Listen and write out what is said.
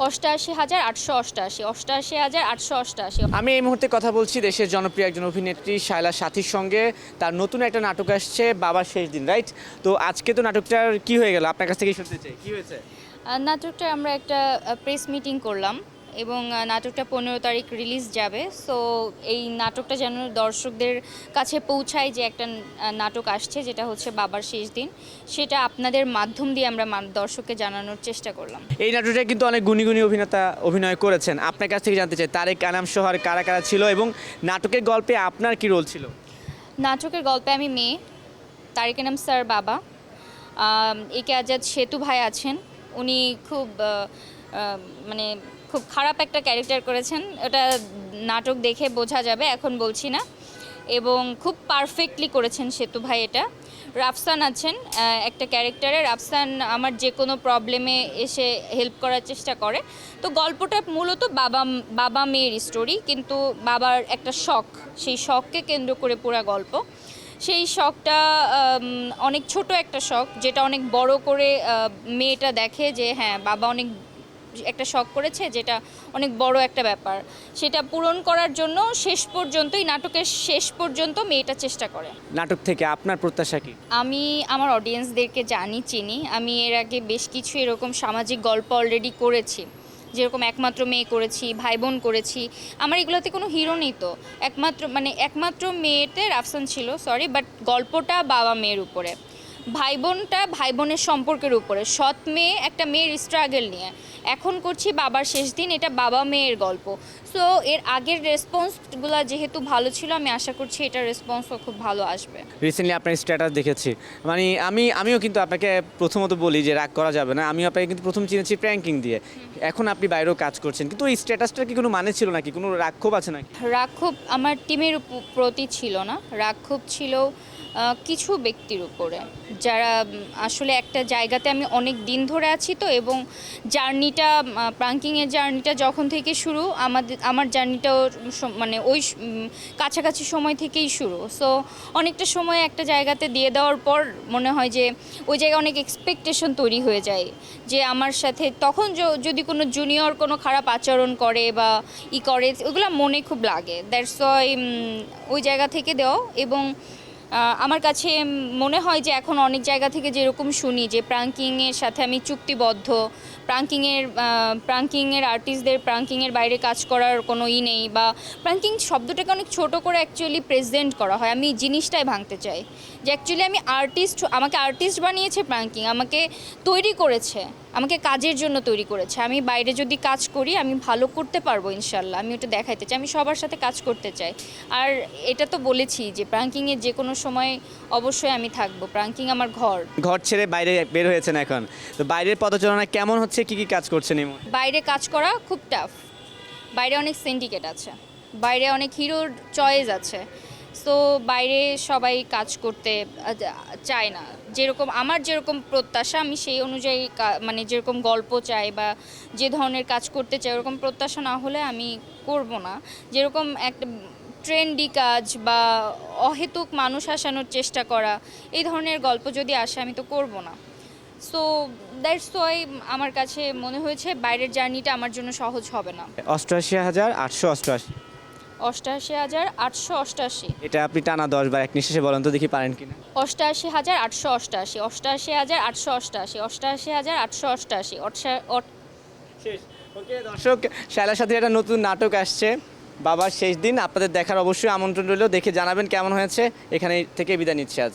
88,888 88,888। আমি এই মুহূর্তে কথা বলছি দেশের জনপ্রিয় একজন অভিনেত্রী শায়লা সাথীর সঙ্গে। তার নতুন একটা নাটক আসছে বাবার শেষ দিন, রাইট? তো আজকে তো নাটকটার কি হয়ে গেল আপনার কাছ থেকে শুনতে চাই, কি হয়েছে? নাটকটা আমরা একটা প্রেস মিটিং করলাম এবং নাটকটা 15 তারিখ রিলিজ যাবে। সো এই নাটকটা যেন দর্শকদের কাছে পৌঁছায় যে একটা নাটক আসছে যেটা হচ্ছে বাবার শেষ দিন, সেটা আপনাদের মাধ্যম দিয়ে আমরা দর্শককে জানানোর চেষ্টা করলাম। এই নাটকটা কিন্তু অনেক গুণী গুণী অভিনেতা অভিনয় করেছেন, আপনার কাছ থেকে জানতে চাই তারেক আনাম সহ আর কারা কারা ছিল এবং নাটকের গল্পে আপনার কি রোল ছিল? নাটকের গল্পে আমি মেয়ে, তারেক আনাম স্যার বাবা, একে আজাদ সেতু ভাই আছেন। উনি খুব মানে খুব খারাপ একটা ক্যারেক্টার করেছেন, ওটা নাটক দেখে বোঝা যাবে, এখন বলছি না। এবং খুব পারফেক্টলি করেছেন সেতু ভাই এটা। রাফসান আছেন একটা ক্যারেক্টারে। রাফসান আমার যে কোনো প্রবলেমে এসে হেল্প করার চেষ্টা করে। তো গল্পটা মূলত বাবা মেয়ের স্টোরি, কিন্তু বাবার একটা শখ, সেই শখকে কেন্দ্র করে পুরো গল্প। সেই শখটা অনেক ছোট একটা শখ, যেটা অনেক বড় করে মেয়েটা দেখে যে হ্যাঁ বাবা অনেক একটা শখ করেছে, যেটা অনেক বড় একটা ব্যাপার। সেটা পূরণ করার জন্য শেষ পর্যন্তই, নাটকের শেষ পর্যন্ত মেয়েটা চেষ্টা করে। নাটক থেকে আপনার প্রত্যাশা কি? আমি আমার অডিয়েন্সদেরকে চিনি। আমি এর আগে বেশ কিছু এরকম সামাজিক গল্প অলরেডি করেছি, যেরকম একমাত্র মেয়ে করেছি, ভাই বোন করেছি। আমার এগুলোতে কোনো হিরো নেই তো, একমাত্র মেয়েতে রাফসান ছিল, সরি, বাট গল্পটা বাবা মেয়ের উপরে, ভাই বোনের সম্পর্কের উপরে, সৎ মেয়ে একটা মেয়ের স্ট্রাগল নিয়ে। এখন করছি বাবার শেষ দিন, এটা বাবা মেয়ের গল্প। সো এর আগের রেসপন্সগুলো যেহেতু ভালো ছিল, আমি আশা করছি এটার রেসপন্সও খুব ভালো আসবে। রিসেন্টলি আপনার স্ট্যাটাস দেখেছি, মানে আমিও কিন্তু আপনাকে প্রথমত বলি যে রাগ করা যাবে না, আমিও আপনাকে কিন্তু প্রথম চিনেছি প্র্যাঙ্কিং দিয়ে। এখন আপনি বাইরেও কাজ করছেন, কিন্তু ওই স্ট্যাটাসটার কি কোনো মানে ছিল নাকি, কোনো রাগ-ক্ষোভ আছে নাকি? রাগ-ক্ষোভ আমার টিমের প্রতি ছিল না, রাগ-ক্ষোভ ছিল কিছু ব্যক্তির উপরে, যারা আসলে একটা জায়গাতে আমি অনেক দিন ধরে আছি তো, এবং জার্নিটা, প্রাঙ্কিংয়ের জার্নিটা যখন থেকে শুরু, আমার জার্নিটাও মানে ওই কাছাকাছি সময় থেকেই শুরু। সো অনেকটা সময় একটা জায়গাতে দিয়ে দেওয়ার পর মনে হয় যে ওই জায়গায় অনেক এক্সপেকটেশন তৈরি হয়ে যায় যে আমার সাথে তখন যদি কোনো জুনিয়র কোনো খারাপ আচরণ করে বা করে, ওগুলো মনে খুব লাগে। দ্যাটস ওয়াই ওই জায়গা থেকে দেওয়া। এবং আমার কাছে মনে হয় যে এখন অনেক জায়গা থেকে যেরকম শুনি যে প্রাঙ্কিংয়ের সাথে আমি চুক্তিবদ্ধ, প্রাঙ্কিংয়ের আর্টিস্টদের প্রাঙ্কিংয়ের বাইরে কাজ করার কোনো নেই, বা প্রাঙ্কিং শব্দটাকে অনেক ছোট করে অ্যাকচুয়ালি প্রেজেন্ট করা হয়। আমি জিনিসটাই ভাঙতে চাই যে অ্যাকচুয়ালি আমি আর্টিস্ট, আমাকে আর্টিস্ট বানিয়েছে প্রাঙ্কিং, আমাকে তৈরি করেছে, আমাকে কাজের জন্য তৈরি করেছে। আমি বাইরে যদি কাজ করি আমি ভালো করতে পারবো ইনশাল্লাহ, আমি ওটা দেখাইতে চাই, আমি সবার সাথে কাজ করতে চাই। আর এটা তো বলেছি যে প্রাঙ্কিংয়ের যে কোনো সময় অবশ্যই আমি থাকবো, প্রাঙ্কিং আমার ঘর ছেড়ে বাইরে বের হয়েছেন এখন, তো বাইরের পদচারণা কেমন হচ্ছে, কি কি কাজ করছেন এই মুহূর্তে? বাইরে কাজ করা খুব টাফ, বাইরে অনেক সিন্ডিকেট আছে, বাইরে অনেক হিরোর চয়েস আছে। সো বাইরে সবাই কাজ করতে চায় না, আমার যেরকম প্রত্যাশা আমি সেই অনুযায়ী মানে যেরকম গল্প চাই বা যে ধরনের কাজ করতে চাই ওরকম প্রত্যাশা না হলে আমি করব না। যেরকম একটা ট্রেন্ডি কাজ বা অহেতুক মানুষ হাসানোর চেষ্টা করা, এই ধরনের গল্প যদি আসে আমি তো করব না। সো দ্যাটস ওয়াই আমার কাছে মনে হয়েছে বাইরের জার্নিটা আমার জন্য সহজ হবে না। 88,888। 88,888। এটা আপনি টানা 10 বার এক নিঃশ্বাসে বলেন তো দেখি পারেন কিনা। 88,888। 88,888। 88,888। শেষ। ওকে দর্শক, শায়লার সাথে একটা নতুন নাটক আসছে বাবার শেষ দিন, আপনাদের দেখার অবশ্যই আমন্ত্রণ রইল, দেখে জানাবেন কেমন হয়েছে। এখানে থেকে বিদায় নিচ্ছি আজ।